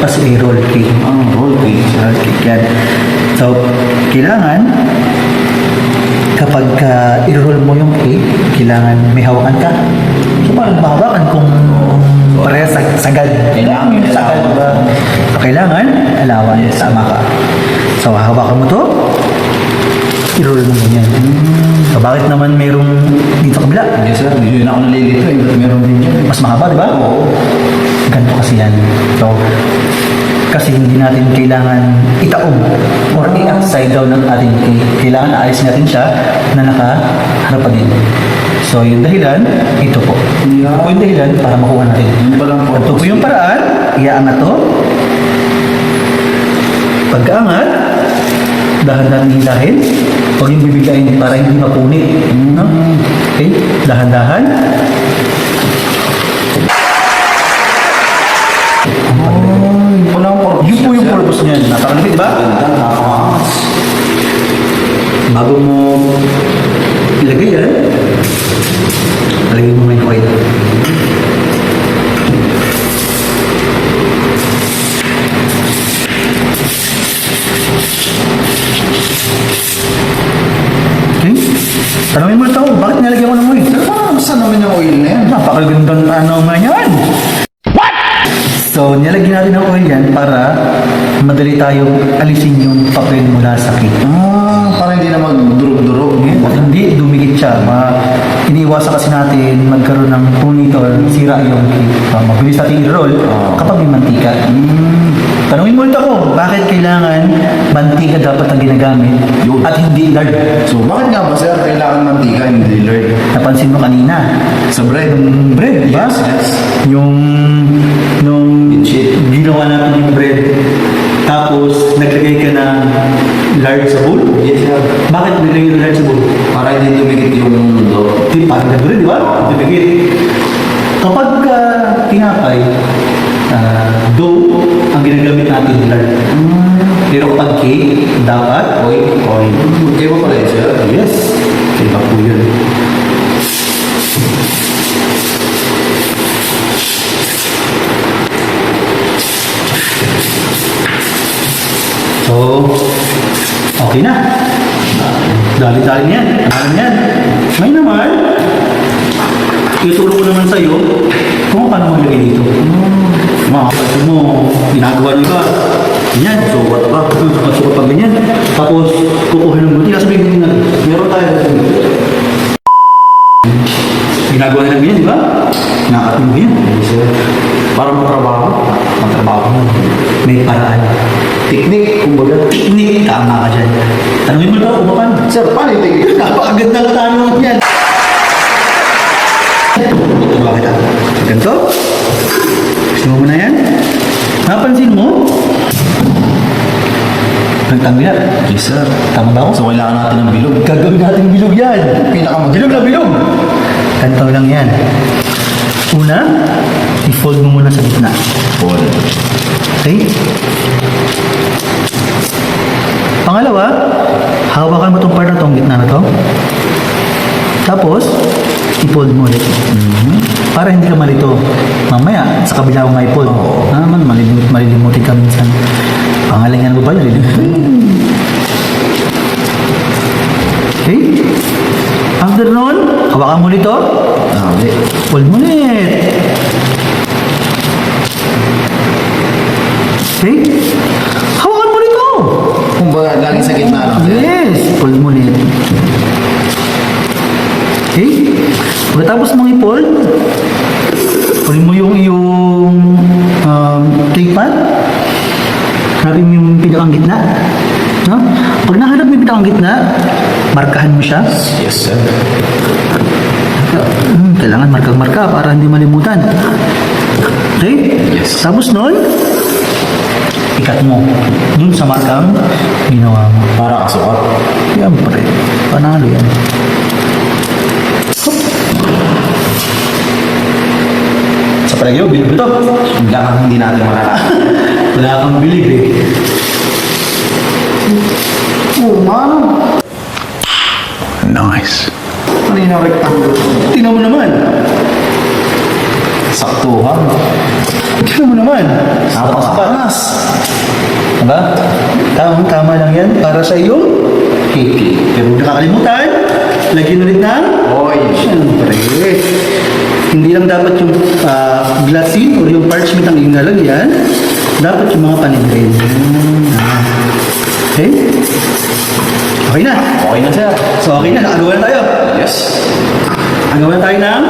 Tapos i-roll cake. Roll cake. Roll cake yan. So, kailangan kapag i-roll mo yung cake, kailangan may hawakan ka. So, paano mahawakan kung parehas sagad? Kailangan yung sagad. alawan. So, kailangan alawan. Sama ka. So, hawakan mo to. I-roll mo ganyan. So, bakit naman mayroong dito kabila? Yes sir, hindi na ako nalilito eh. Ba't meron din dyan? Mas mahaba, di ba? Oo. Ganito kasi yan. So, kasi hindi natin kailangan itaob or i-upside down ng ating cake. Kailangan aayos natin siya na nakaharap pa din. So, yung dahilan, ito po. Ito po yung dahilan para makuha natin. Yun pa lang po. Ito po yung paraan. Iaangat to. Pagkaangat, dahan-dahan hilahin. Huwag yung bibigayin para hindi mapunit. No? Okay? Dahan-dahan. Yun po yung purpose niyan. Napakalapit, di ba? Nakakakas. Bago mo ilagay yan, lagay mo may coil. Okay? Tanungin mo ito, bakit nilagyan mo ng oil? Saan naman yung oil na yan? Napakagandang ano nga yan. So, nilagyan natin ng oil yan para madali tayong alisin yung papel mula sa cake. Para hindi na mag-durog-durog. At hindi dumikit siya. Iniiwasan kasi natin magkaroon ng punit or sira yung cake. Mabilis natin i-roll kapag may mantika. Tanungin mo ulit ako, bakit kailangan mantika dapat ang ginagamit Yun. at hindi lard? So, bakit nga ba sir kailangan mantika hindi lard? Napansin mo kanina, Sa bread. yung bread, di ba? Yes, yes. Yung nung Sheet. ginawa natin yung bread, tapos naglagay ka ng lard sa bowl. Yes sir. Bakit naglagay ng lard sa bowl? Para hindi dumikit yung dough. Di parang nagre, di ba? Dumikit. Kapag tinapay, dough ang ginagamit natin lard. Pero kapag cake, dapat oil. Kaya ba pala yun sir? Yes. Iba po yun. So, okay na. Dali-dali niyan. Ano yan? May naman, ituro ko naman sa'yo kung paano maglagay dito. Mga kapatid mo, ginagawa niyo ba? Ganyan, sukat ba? Sukat pa ganyan. Tapos, kukuha ng buti. Kasi may ganyan. Meron tayo. Ginagawa nila ganyan, di ba? Nakakatin mo yan. Para matrabaho. Magtrabaho mo. May paraan. Technique, kumbaga. Technique, tama ka dyan. Tanungin mo daw, umapan. Sir, paano yung technique? Napakagandang tanong yan. Ito ba kita? Ganito? Gusto mo na yan? Napansin mo? Nagtanggal. Yes sir. Tama ba ako? So, kailangan natin ng bilog. Gagawin natin bilog yan. Pinakamadilog na bilog. Ganito lang yan. Una, i-fold mo muna sa gitna. Paul. Okay? Pangalawa, hawakan mo itong part na itong gitna na to. Tapos, i-fold mo ulit. Para hindi ka malito. Mamaya, sa kabila mo ma-fold. Naman, malilimutin ka minsan. Pangalingan mo ba yun? Okay? After nun, hawakan mo ulit ito. Okay. Fold mo ulit. Okay? Hawakan mo ulit ito. Kumbaga, lagi sa gitna lang sir. Yes, fold mo ulit. Okay? Pagkatapos mong i-fold, fold mo yung cake pan. Hanapin mo yung pinakang gitna. No? Pag nahanap mo yung pinakang gitna, markahan mo siya. Yes sir. Kailangan markang-marka para hindi malimutan. Okay? Yes. Tapos nun, ikat mo. Dun sa markang ginawa mo. Para kasukat. Yan pre. Panalo yan. Sa palagay mo, bilib ito. Hindi natin malalaman. Wala kang bilib eh. Oh, man. Nice. Ano yung rectangle? Tingnan mo naman. Saktuhan. Tignan mo naman. Napakaangas. Diba? Tama lang yan para sa iyong cake. Pero huwag nakakalimutan, lagyan ulit ng Oil. siyempre. Hindi lang dapat yung glassine or yung parchment ang iyong lalagyan, dapat yung mga panig-grain. Okay? Okay na. Okay na, sir. So okay na, nakagawa na tayo. Yes. Nagawa na tayo ng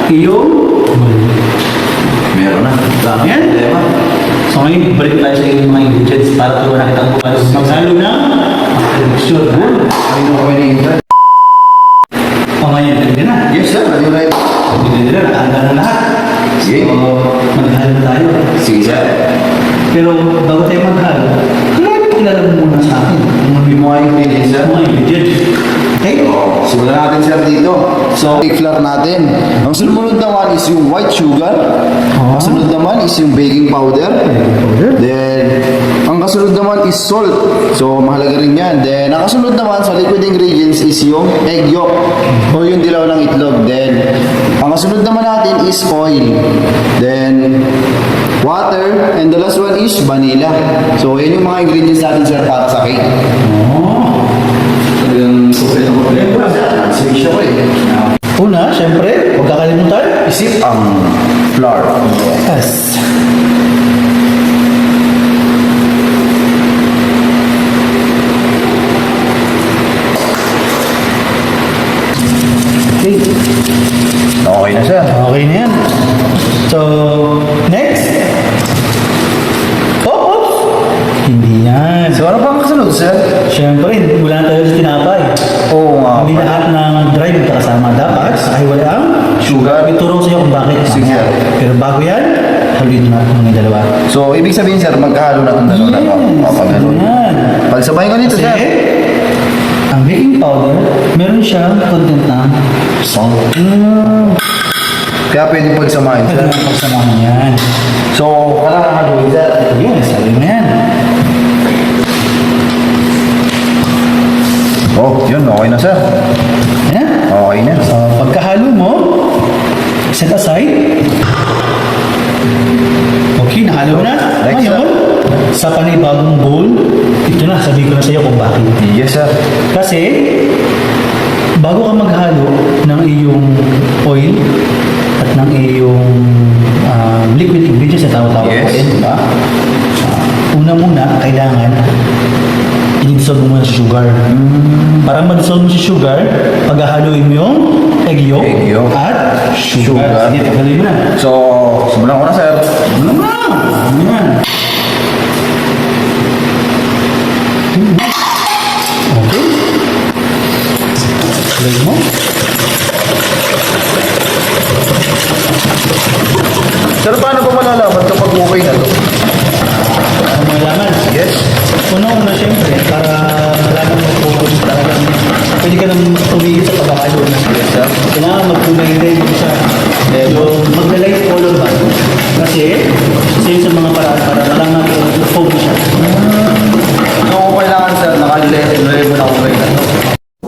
iyong Meron na. Dami. Yan. Problema. So ngayon, balik tayo sa iyong mga ingredients para tuwa na kitang bukas. Maghalo na mixture. Ay, no, okay na yun, sir. O ngayon, hindi na. Yes, sir. Ano na yun? Hindi na, nakahanda na lahat. Sige. So, maghalo na tayo. Sige, sir. Pero bago tayo maghalo, kilala mo muna sa akin. Yung mga ingredients, sir. Mga ingredients. Okay? So, simulan natin, sir, dito. So, cake flour natin. Ang sumunod naman is yung white sugar. Ang sunod naman is yung baking powder. Then, ang kasunod naman is salt. So, mahalaga rin yan. Then, ang kasunod naman sa liquid ingredients is yung egg yolk o yung dilaw ng itlog. Then, ang kasunod naman natin is oil. Then, water. And the last one is vanilla. So, yan yung mga ingredients natin, sir, para sa cake. Talagang super na problema. Switch ako eh. Una, syempre, huwag kakalimutan. Isip ang flour. Yes. Okay. Okay na, sir. Okay na yan. So, next. Hindi yan. So, ano pa ang kasunod, sir? Siyempre, wala na tayo sa tinapay. Oo nga. Hindi lahat ng dry magkakasama. Dapat ay wala ang Sugar. ituro sa iyo kung bakit. Sige, mamaya. sir. Pero bago yan, haluin na mga dalawa. So, ibig sabihin, sir, magkahalo na itong dalawa na to. Kapag ano yan. Pagsabayin ko nito, Kasi, sir. ang baking powder, meron siyang content ng salt. Kaya pwede pagsamahin, Pwede sir. naman pagsamahan yan. So, kailangan haluin, sir. Yes, haluin mo yan. Oh, yun. Okay na, sir. Yan. Okay na. So, pagkahalo mo, set aside. Okay, nahalo mo na. Next, Ngayon, sa panibagong bowl, ito na, sabihin ko na sa iyo kung bakit. Yes, sir. Kasi, bago ka maghalo ng iyong oil at ng iyong liquid ingredients na tawag-tawag Yes. ko rin, di ba? Una-muna, kailangan i-dissolve mo muna sa sugar. Para ma-dissolve mo sa sugar, paghahaluin mo yung egg yolk, Egg yolk. at sugar. Sugar. Sige, taghalin mo na. So, simulan ko na, sir. Ano na? Ano yan? Okay. Lagay mo. Sir, paano ba malalaman kapag okay na to? Ang malaman. Yes. Una-una, syempre, para malaman mo kung talagang pwede ka nang tumigil sa paghahalo na. Yes, sir. Kailangan magkulay din siya. Yung magla-light color ba? Kasi, isa yun sa mga paraan para malaman kung foam siya. So, kung kailangan, sir, nakalilay mo na okay na to.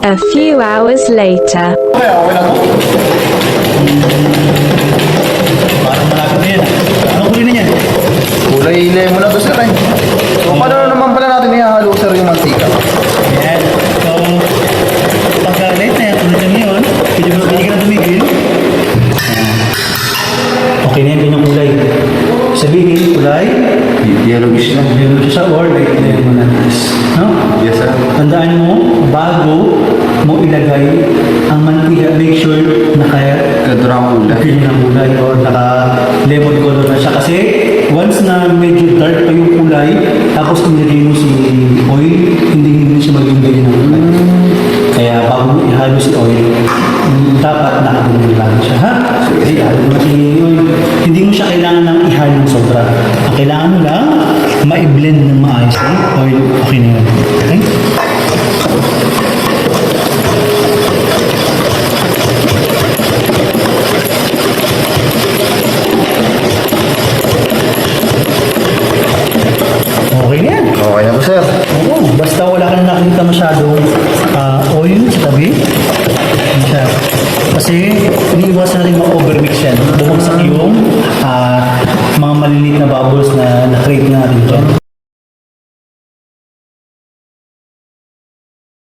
A few hours later. Okay, okay na to. Parang malapit na yan. Anong kulay na yan? Kulay mo na to, sir. Eh. So, paano naman pala natin ihahalo, sir, yung mantika? Ayan. So, pagka-light na yan, tulad yan yun, pwede ka na tumigil. Okay na yan, ganyang kulay. Sabihin, kulay, Yellowish na. yellow siya or light na yun muna. No? Yes, sir. Tandaan mo, bago mo ilagay ang mantika, make sure naka Ganito na ang kulay. green na kulay or naka lemon color na siya. Kasi once na medyo dark pa yung kulay, tapos nilagay mo si oil, hindi siya maging ganyan ang kulay. Kaya bago mo ihalo si oil, dapat nakagunin lang siya. Ha? Kasi ihalo mo si oil. Hindi mo siya kailangan ng ihalo ng sobra. Ang kailangan mo lang, ma-blend ng maayos yung oil. Okay na yun. Okay? Okay na yan. Okay na po, sir. Oo, basta wala ka na nakikita masyadong oil sa tabi. Yan siya. Kasi iniiwasan natin ma-overmix yan. Bumagsak yung mga maliliit na bubbles na na-create natin dyan.